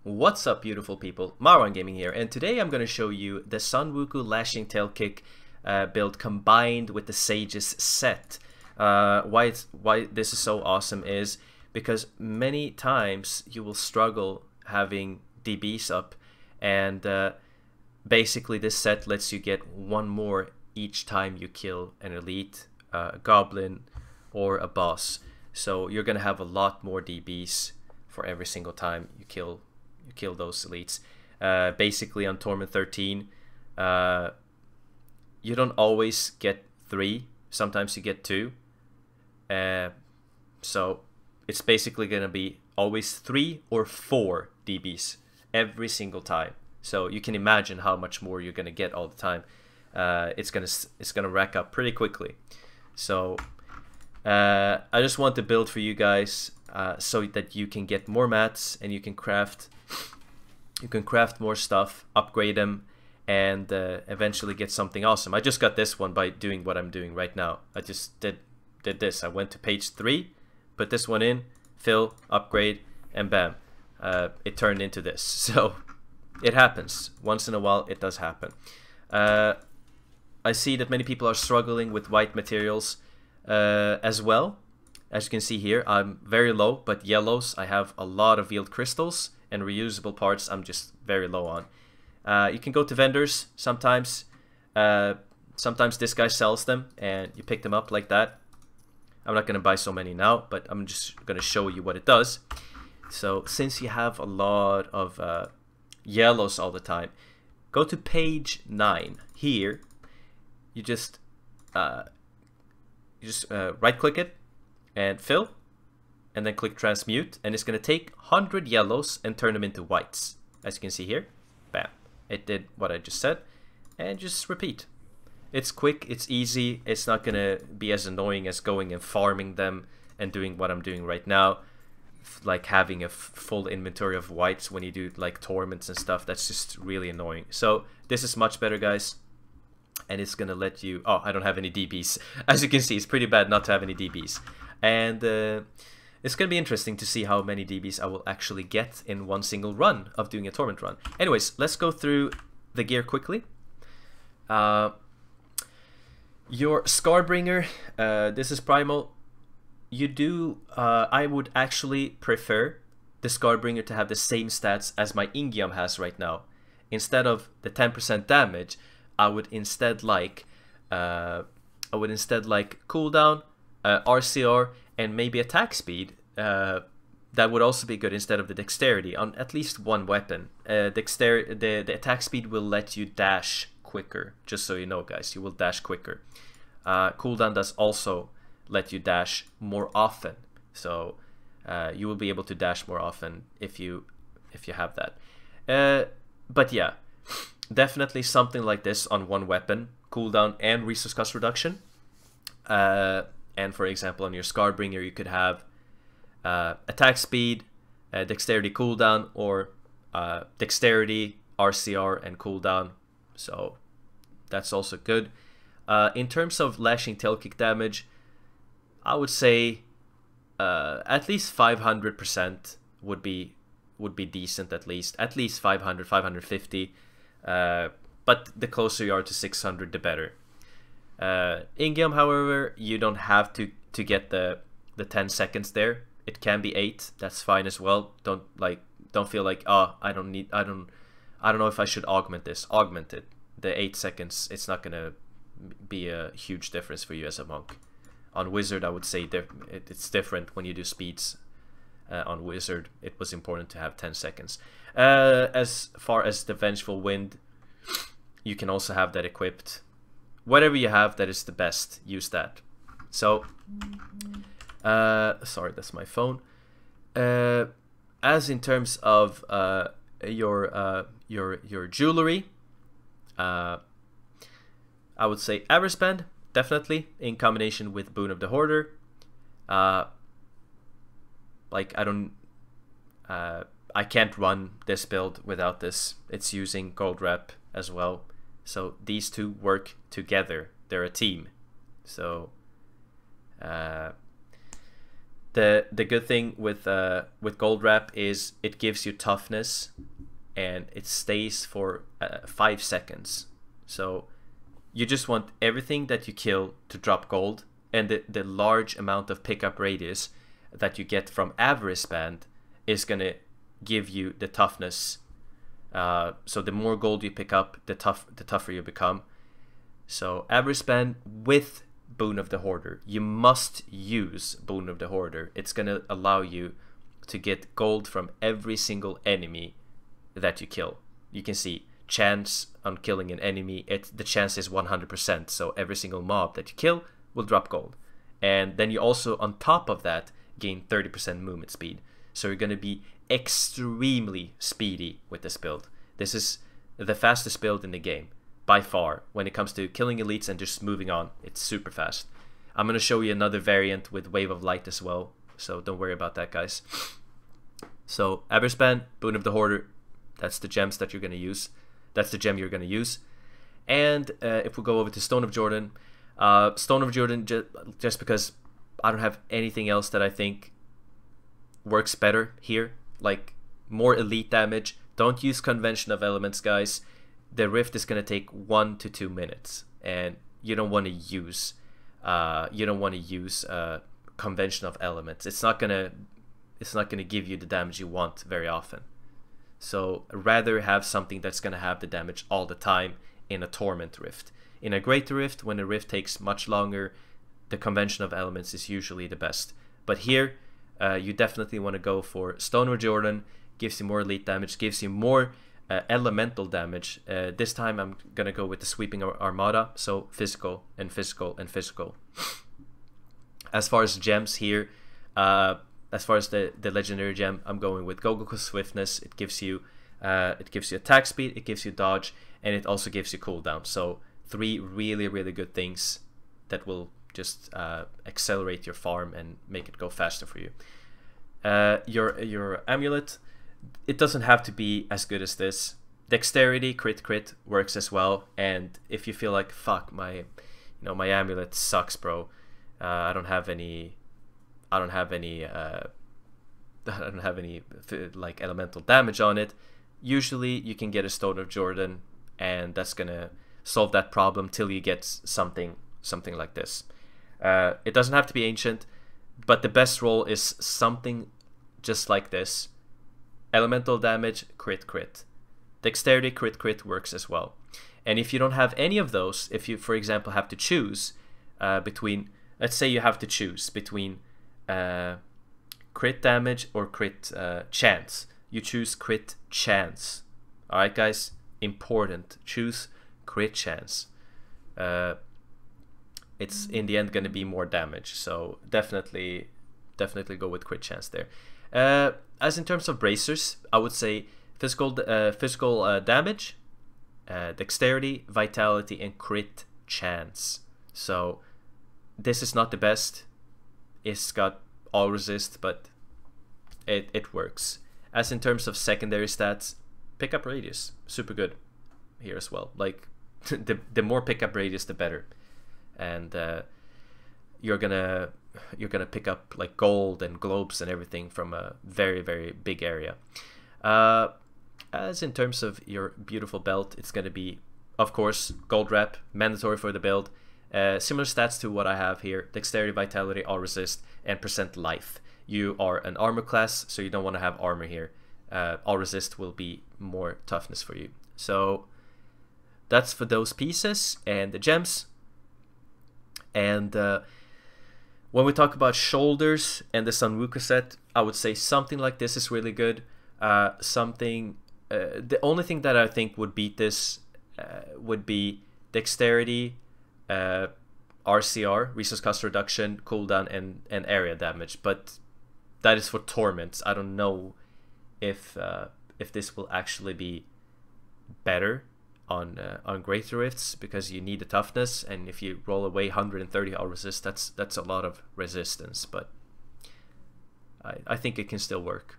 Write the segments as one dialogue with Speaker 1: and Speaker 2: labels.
Speaker 1: What's up, beautiful people? Marwan Gaming here, and today I'm going to show you the Sunwuko Lashing Tail Kick build combined with the Sage's set. Why this is so awesome is because many times you will struggle having DBs up, and basically this set lets you get one more each time you kill an elite, a goblin, or a boss. So you're going to have a lot more DBs for every single time you kill those elites. Basically on Torment 13, you don't always get 3, sometimes you get 2. So it's basically going to be always 3 or 4 DBs every single time. So you can imagine how much more you're going to get all the time. It's gonna rack up pretty quickly. So I just want to build for you guys so that you can get more mats and you can craft more stuff, upgrade them, and eventually get something awesome. I just got this one by doing what I'm doing right now. I just did this. I went to page 3, put this one in, fill, upgrade, and bam, it turned into this. So it happens once in a while. It does happen. I see that many people are struggling with white materials as well. As you can see here, I'm very low, but yellows, I have a lot of yield crystals, and reusable parts I'm just very low on. You can go to vendors sometimes. Sometimes this guy sells them and you pick them up like that. I'm not going to buy so many now, but I'm just going to show you what it does. So since you have a lot of yellows all the time, go to page 9. Here you just right click it and fill, and then click transmute, and it's going to take 100 yellows and turn them into whites. As you can see here, bam, it did what I just said, and just repeat. It's quick, it's easy, it's not going to be as annoying as going and farming them and doing what I'm doing right now, like having a full inventory of whites when you do like torments and stuff. That's just really annoying. So this is much better, guys, and it's going to let you... Oh, I don't have any DBs. As you can see, it's pretty bad not to have any DBs. And it's going to be interesting to see how many DBs I will actually get in one single run of doing a torment run. Anyways, let's go through the gear quickly. Your Scarbringer, this is primal. You do, I would actually prefer the Scarbringer to have the same stats as my Ingium has right now. Instead of the 10% damage, I would instead like cooldown, RCR, and maybe attack speed. That would also be good instead of the dexterity on at least one weapon. The attack speed will let you dash quicker, just so you know, guys. You will dash quicker. Cooldown does also let you dash more often, so you will be able to dash more often if you have that. But yeah, definitely something like this on one weapon, cooldown and resource cost reduction. And for example, on your Scarbringer, you could have attack speed, dexterity cooldown, or dexterity, RCR, and cooldown. So that's also good. In terms of lashing tail kick damage, I would say at least 500% would be decent. At least 500, 550. But the closer you are to 600, the better. Ingium, however, you don't have to get the 10 seconds there. It can be 8. That's fine as well. Don't feel like, oh, I don't know if I should augment this. Augment it. The 8 seconds, it's not gonna be a huge difference for you as a monk. On wizard, I would say it's different when you do speeds. On wizard, it was important to have 10 seconds. As far as the vengeful wind, you can also have that equipped. Whatever you have that is the best, use that. So sorry, that's my phone. As in terms of your jewelry, I would say Averspend, definitely, in combination with Boon of the Hoarder. Like, I can't run this build without this. It's using gold rep as well. So these two work together. They're a team. So The good thing with gold wrap is it gives you toughness, and it stays for 5 seconds. So you just want everything that you kill to drop gold, and the large amount of pickup radius that you get from Avarice Band is gonna give you the toughness. So the more gold you pick up, the tougher you become. So Avarice Band with Boon of the Hoarder. You must use Boon of the Hoarder. It's gonna allow you to get gold from every single enemy that you kill. You can see chance on killing an enemy, the chance is 100%, so every single mob that you kill will drop gold. And then you also, on top of that, gain 30% movement speed. So you're going to be extremely speedy with this build. This is the fastest build in the game, by far, when it comes to killing elites and just moving on. It's super fast. I'm going to show you another variant with Wave of Light as well, so don't worry about that, guys. So Avarice Band, Boon of the Hoarder, that's the gems that you're going to use. That's the gem you're going to use. And if we go over to Stone of Jordan, just because I don't have anything else that I think works better here, like more elite damage. Don't use Convention of Elements, guys. The rift is going to take 1 to 2 minutes, and you don't want to use Convention of Elements. It's not gonna give you the damage you want very often. So rather have something that's going to have the damage all the time in a Torment Rift. In a Greater Rift, when a Rift takes much longer, the Convention of Elements is usually the best. But here, you definitely want to go for Stone of Jordan. Gives you more elite damage, gives you more elemental damage. This time I'm going to go with the Sweeping Armada, so physical and physical and physical. As far as gems here, as far as the legendary gem, I'm going with Gogoku Swiftness. It gives you attack speed, it gives you dodge, and it also gives you cooldown. So 3 really, really good things that will just accelerate your farm and make it go faster for you. Your amulet, it doesn't have to be as good as this. Dexterity crit works as well. And if you feel like, fuck, my amulet sucks, bro. I don't have any like elemental damage on it. Usually you can get a Stone of Jordan, and that's gonna solve that problem till you get something like this. It doesn't have to be ancient, but the best roll is something just like this. Elemental damage, crit. Dexterity, crit works as well. And if you don't have any of those, if you, for example, have to choose between, let's say you have to choose between crit damage or crit chance, you choose crit chance. Alright, guys, important, choose crit chance. It's in the end going to be more damage, so definitely go with crit chance there. As in terms of bracers, I would say physical damage, dexterity, vitality, and crit chance. So this is not the best. It's got all resist, but it works. As in terms of secondary stats, pickup radius, super good here as well. Like the more pickup radius, the better. And you're gonna pick up like gold and globes and everything from a very, very big area. As in terms of your beautiful belt, it's gonna be, of course, gold wrap, mandatory for the build. Similar stats to what I have here: dexterity, vitality, all resist, and percent life. You are an armor class, so you don't want to have armor here. All resist will be more toughness for you. So that's for those pieces and the gems. And when we talk about shoulders and the Sunwuko set, I would say something like this is really good. The only thing that I think would beat this would be dexterity, RCR, resource cost reduction, cooldown, and area damage. But that is for torments. I don't know if this will actually be better on greater rifts, because you need the toughness, and if you roll away 130 all resist, that's a lot of resistance. But I think it can still work.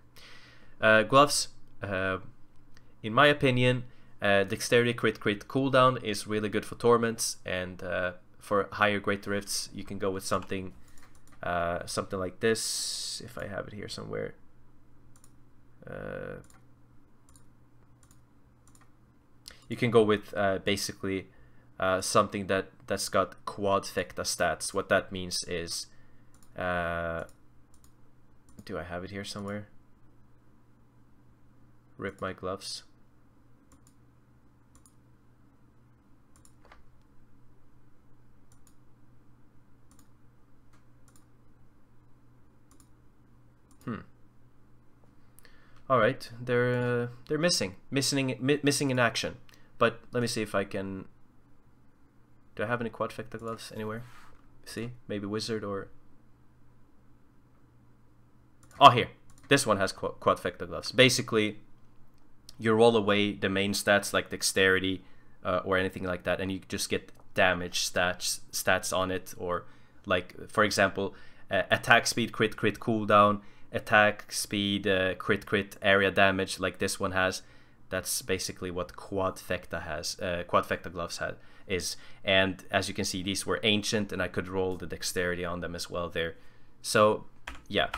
Speaker 1: Gloves, in my opinion, dexterity, crit cooldown is really good for torments, and for higher greater rifts you can go with something something like this, if I have it here somewhere. You can go with basically something that's got quadfecta stats. What that means is, do I have it here somewhere? Rip my gloves. All right, they're missing in action. But let me see if I can. Do I have any quadfecta gloves anywhere? See, maybe wizard or. Oh, here. This one has quadfecta gloves. Basically, you roll away the main stats like dexterity or anything like that, and you just get damage stats on it, or like, for example, attack speed, crit cooldown, attack speed, crit area damage, like this one has. That's basically what quadfecta has. Quadfecta gloves is, and as you can see, these were ancient, and I could roll the dexterity on them as well there. So yeah,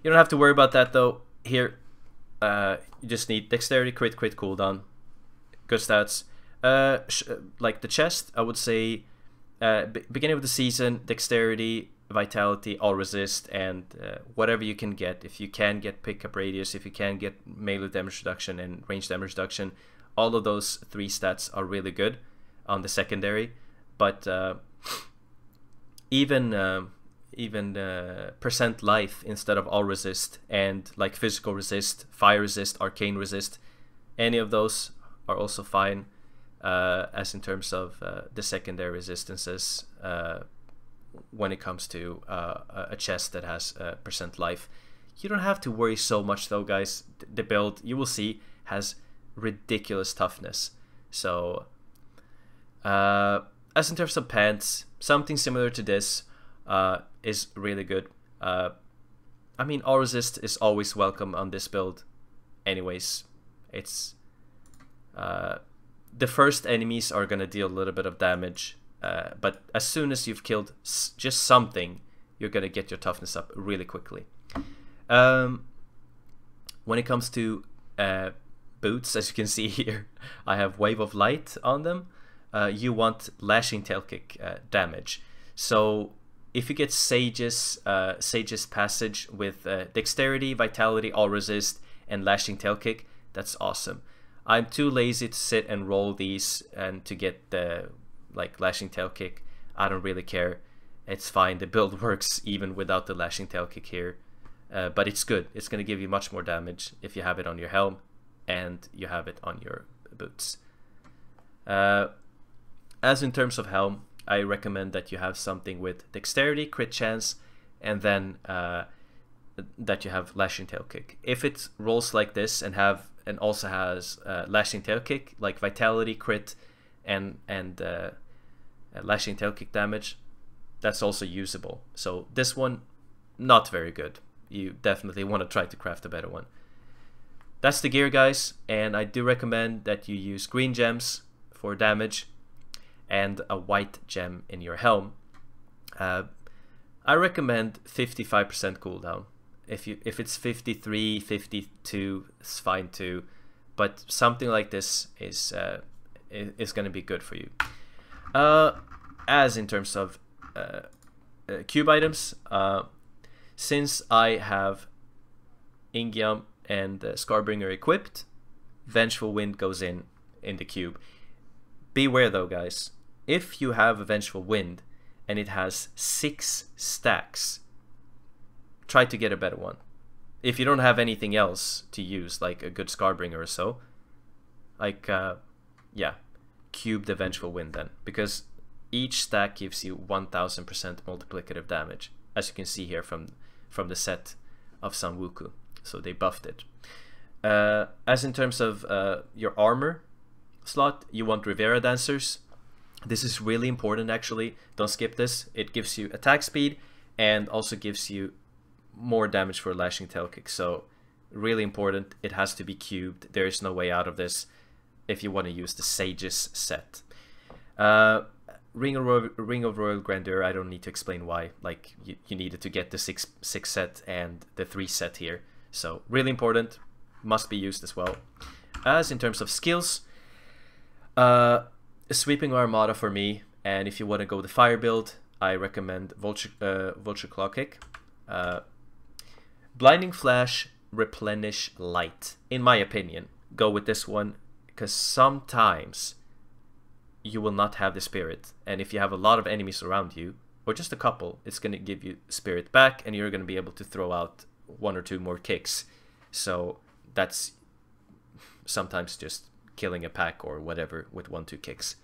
Speaker 1: you don't have to worry about that though. Here, you just need dexterity, crit cooldown, good stats. Like the chest, I would say, beginning of the season, dexterity, vitality, all resist, and whatever you can get. If you can get pickup radius, if you can get melee damage reduction and range damage reduction, all of those 3 stats are really good on the secondary. But even percent life instead of all resist, and like physical resist, fire resist, arcane resist, any of those are also fine, as in terms of the secondary resistances when it comes to a chest that has percent life. You don't have to worry so much though, guys. The build, you will see, has ridiculous toughness. So as in terms of pants, something similar to this is really good. I mean, all resist is always welcome on this build anyways. It's the first enemies are gonna deal a little bit of damage, but as soon as you've killed just something, you're gonna get your toughness up really quickly. When it comes to boots, as you can see here, I have Wave of Light on them. You want Lashing Tail Kick damage. So if you get Sage's Passage with Dexterity, Vitality, All Resist, and Lashing Tail Kick, that's awesome. I'm too lazy to sit and roll these and to get the like Lashing Tail Kick. I don't really care. It's fine. The build works even without the Lashing Tail Kick here. But it's good. It's going to give you much more damage if you have it on your helm and you have it on your boots. As in terms of helm, I recommend that you have something with Dexterity, Crit Chance, and then that you have Lashing Tail Kick. If it rolls like this and also has Lashing Tail Kick, like Vitality, Crit, and Lashing Tail Kick damage, that's also usable. So this one, not very good. You definitely want to try to craft a better one. That's the gear, guys, and I do recommend that you use green gems for damage and a white gem in your helm. I recommend 55% cooldown. If it's 53, 52, it's fine too, but something like this is going to be good for you. As in terms of cube items, since I have Ingiam and Scarbringer equipped, Vengeful Wind goes in the cube. Beware though, guys. If you have a Vengeful Wind and it has 6 stacks, try to get a better one. If you don't have anything else to use, like a good Scarbringer or so, like yeah, cube the Vengeful Wind then, because each stack gives you 1000% multiplicative damage, as you can see here from the set of Sunwuko. So they buffed it. As in terms of your armor slot, you want Rivera Dancers. This is really important, actually. Don't skip this. It gives you attack speed and also gives you more damage for Lashing Tail Kick. So really important. It has to be cubed. There is no way out of this if you want to use the Sage's set. Ring of Royal Grandeur, I don't need to explain why. Like, you needed to get the 6 set and the 3 set here. So, really important. Must be used as well. As in terms of skills, Sweeping Armada for me, and if you want to go the fire build, I recommend Vulture Claw Kick. Blinding Flash, Replenish Light. In my opinion, go with this one, because sometimes you will not have the spirit, and if you have a lot of enemies around you, or just a couple, it's going to give you spirit back, and you're going to be able to throw out 1 or 2 more kicks. So that's sometimes just killing a pack or whatever with 1-2 kicks.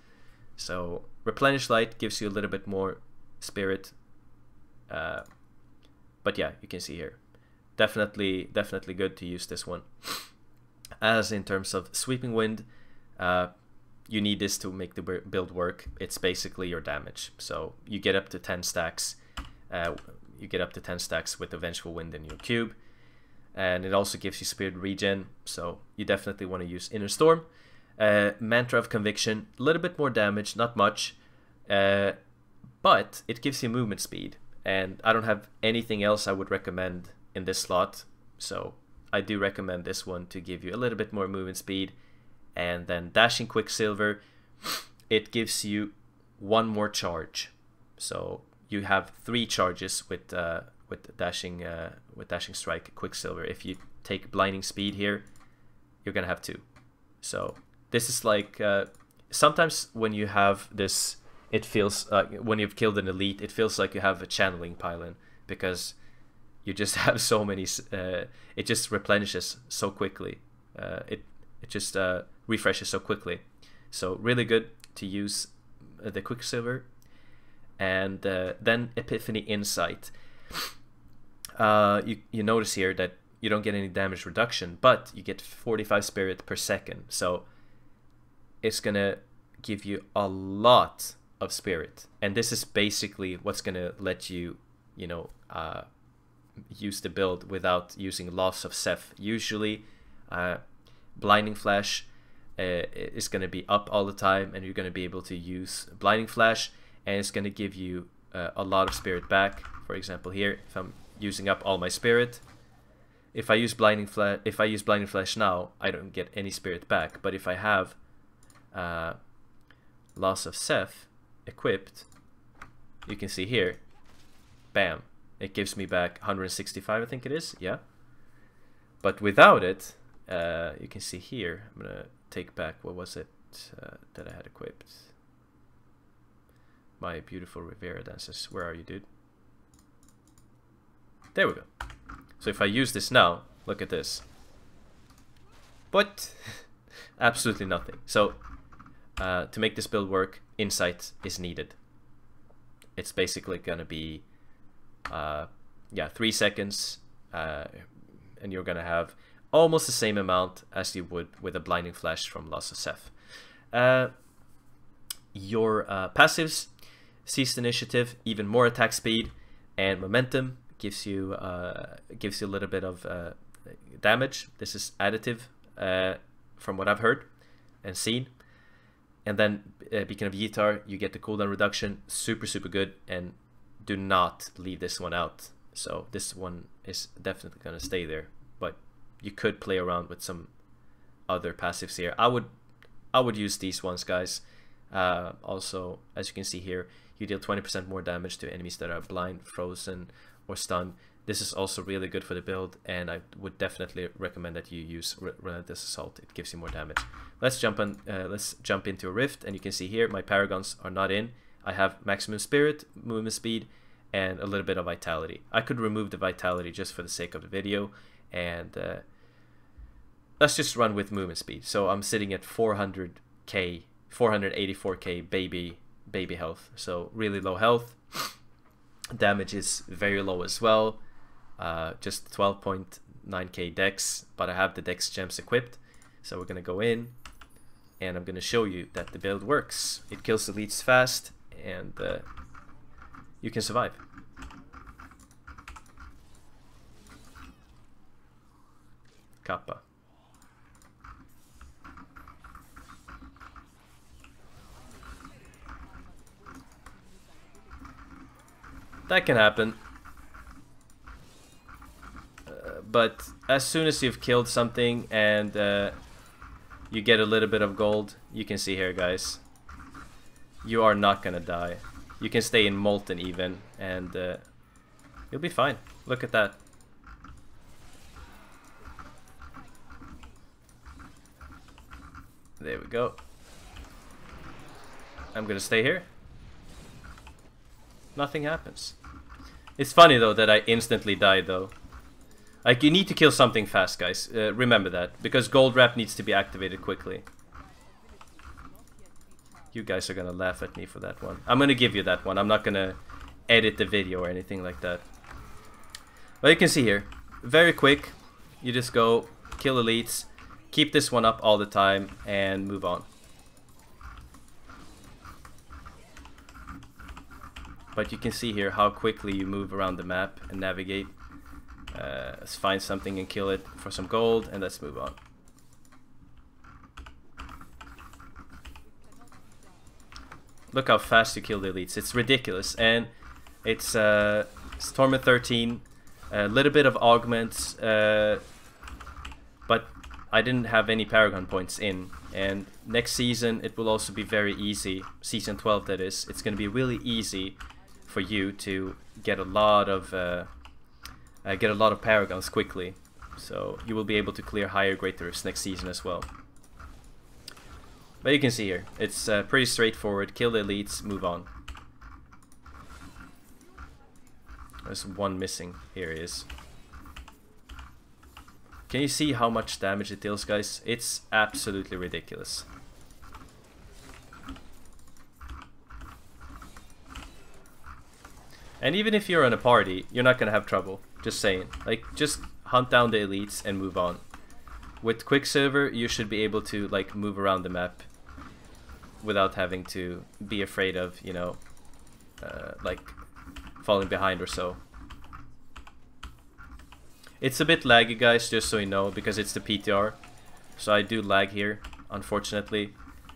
Speaker 1: So Replenish Light gives you a little bit more spirit, but yeah, you can see here, definitely good to use this one. As in terms of Sweeping Wind, you need this to make the build work. It's basically your damage. So you get up to 10 stacks. You get up to 10 stacks with the Vengeful Wind in your cube. And it also gives you Spirit Regen. So you definitely want to use Inner Storm. Mantra of Conviction, a little bit more damage, not much. But it gives you movement speed. And I don't have anything else I would recommend in this slot. So I do recommend this one to give you a little bit more movement speed. And then Dashing Quicksilver, it gives you 1 more charge. So you have 3 charges with Dashing Strike Quicksilver. If you take Blinding Speed here, you're gonna have 2. So this is like sometimes when you have this, it feels when you've killed an elite, it feels like you have a channeling pylon, because you just have so many. It just replenishes so quickly. It just refreshes so quickly. So really good to use the Quicksilver. And then Epiphany Insight. You notice here that you don't get any damage reduction, but you get 45 spirit per second. So it's gonna give you a lot of spirit, and this is basically what's gonna let you, use the build without using loss of Ceph. Usually, Blinding Flash is going to be up all the time, and you're going to be able to use Blinding Flash, and it's going to give you a lot of spirit back. For example, here, if I'm using up all my spirit, if I use Blinding Flash now, I don't get any spirit back. But if I have Loss of Ceph equipped, you can see here, bam, it gives me back 165, I think it is, yeah. But without it, you can see here, I'm gonna take back, what was it that I had equipped? My beautiful Rivera dances. Where are you, dude? There we go. So if I use this now, look at this. But absolutely nothing. So to make this build work, Insight is needed. It's basically gonna be 3 seconds, and you're gonna have almost the same amount as you would with a Blinding Flash from Loss of Ceph. Your passives: Seized Initiative, even more attack speed, and momentum gives you a little bit of damage. This is additive from what I've heard and seen. And then Beacon of Yitar, you get the cooldown reduction, super good, and do not leave this one out. So this one is definitely gonna stay there, but you could play around with some other passives here. I would use these ones, guys. Also, as you can see here, you deal 20% more damage to enemies that are blind, frozen, or stunned. This is also really good for the build, and I would definitely recommend that you use Relentless Assault. It gives you more damage. Let's jump into a Rift, and you can see here my Paragons are not in. I have maximum spirit, movement speed, and a little bit of vitality. I could remove the vitality just for the sake of the video, and let's just run with movement speed. So I'm sitting at 400k, 484k baby health. So really low health. Damage is very low as well. Just 12.9k dex, but I have the dex gems equipped. So we're gonna go in, and I'm gonna show you that the build works. It kills elites fast, and you can survive. Kappa. that can happen. But as soon as you've killed something and you get a little bit of gold, you can see here, guys, you are not gonna die. You can stay in Molten even, and you'll be fine. Look at that. There we go. I'm gonna stay here. Nothing happens. It's funny though that I instantly died though. Like, you need to kill something fast, guys. Remember that, because gold wrap needs to be activated quickly. You guys are gonna laugh at me for that one. I'm gonna give you that one. I'm not gonna edit the video or anything like that. But you can see here, very quick. You just go kill elites, keep this one up all the time, and move on. But you can see here how quickly you move around the map and navigate. Let's find something and kill it for some gold, and let's move on. Look how fast you kill the elites. It's ridiculous. And it's torment 13, a little bit of augments, but I didn't have any Paragon points in. And next season it will also be very easy, season 12 that is. It's going to be really easy for you to get a lot of Paragons quickly. So you will be able to clear higher Great Rifts next season as well. But you can see here, it's pretty straightforward. Kill the elites, move on. There's one missing. Here he is. Can you see how much damage it deals, guys? It's absolutely ridiculous. And even if you're in a party, you're not gonna have trouble. Just saying. Like, just hunt down the elites and move on. With Quicksilver, you should be able to, like, move around the map without having to be afraid of, you know, like, falling behind or so. It's a bit laggy, guys, just so you know, because it's the PTR. So I do lag here, unfortunately.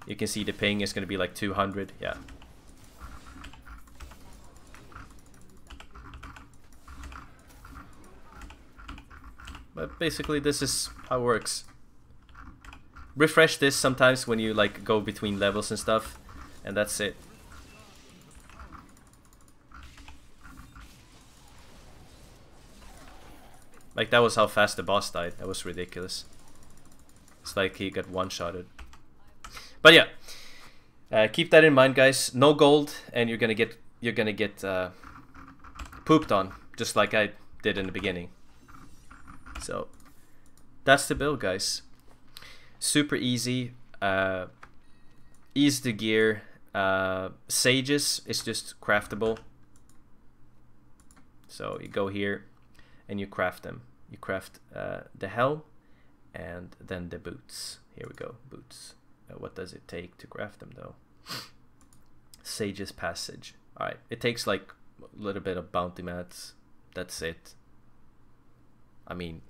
Speaker 1: You can see the ping is going to be like 200, yeah. But basically this is how it works. Refresh this sometimes when you like go between levels and stuff, and that's it. Like, that was how fast the boss died. That was ridiculous. It's like he got one-shotted. But yeah, keep that in mind, guys. No gold, and you're gonna get pooped on, just like I did in the beginning. So that's the build, guys. Super easy, easy to gear. Sages is just craftable. So you go here and you craft them. You craft the helm and then the boots. Here we go, boots. What does it take to craft them though? Sage's Passage. Alright, it takes like a little bit of bounty mats. That's it. I mean,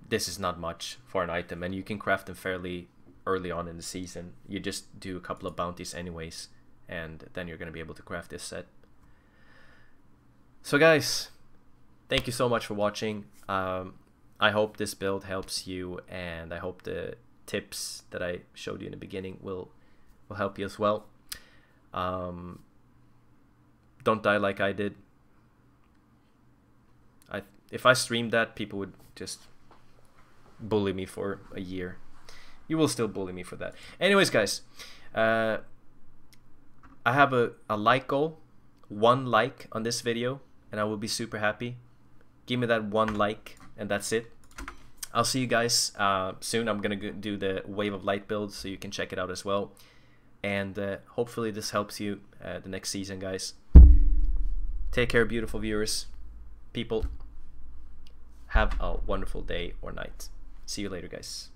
Speaker 1: this is not much for an item, and you can craft them fairly early on in the season. You just do a couple of bounties anyways, and then you're going to be able to craft this set. So guys, thank you so much for watching. I hope this build helps you, and I hope the tips that I showed you in the beginning will help you as well. Don't die like I did. If I streamed that, people would just bully me for a year. You will still bully me for that. Anyways, guys, I have a like goal. 1 like on this video, and I will be super happy. Give me that 1 like, and that's it. I'll see you guys soon. I'm gonna do the Wave of Light build, so you can check it out as well. And hopefully this helps you the next season, guys. Take care, beautiful viewers. People, have a wonderful day or night. See you later, guys.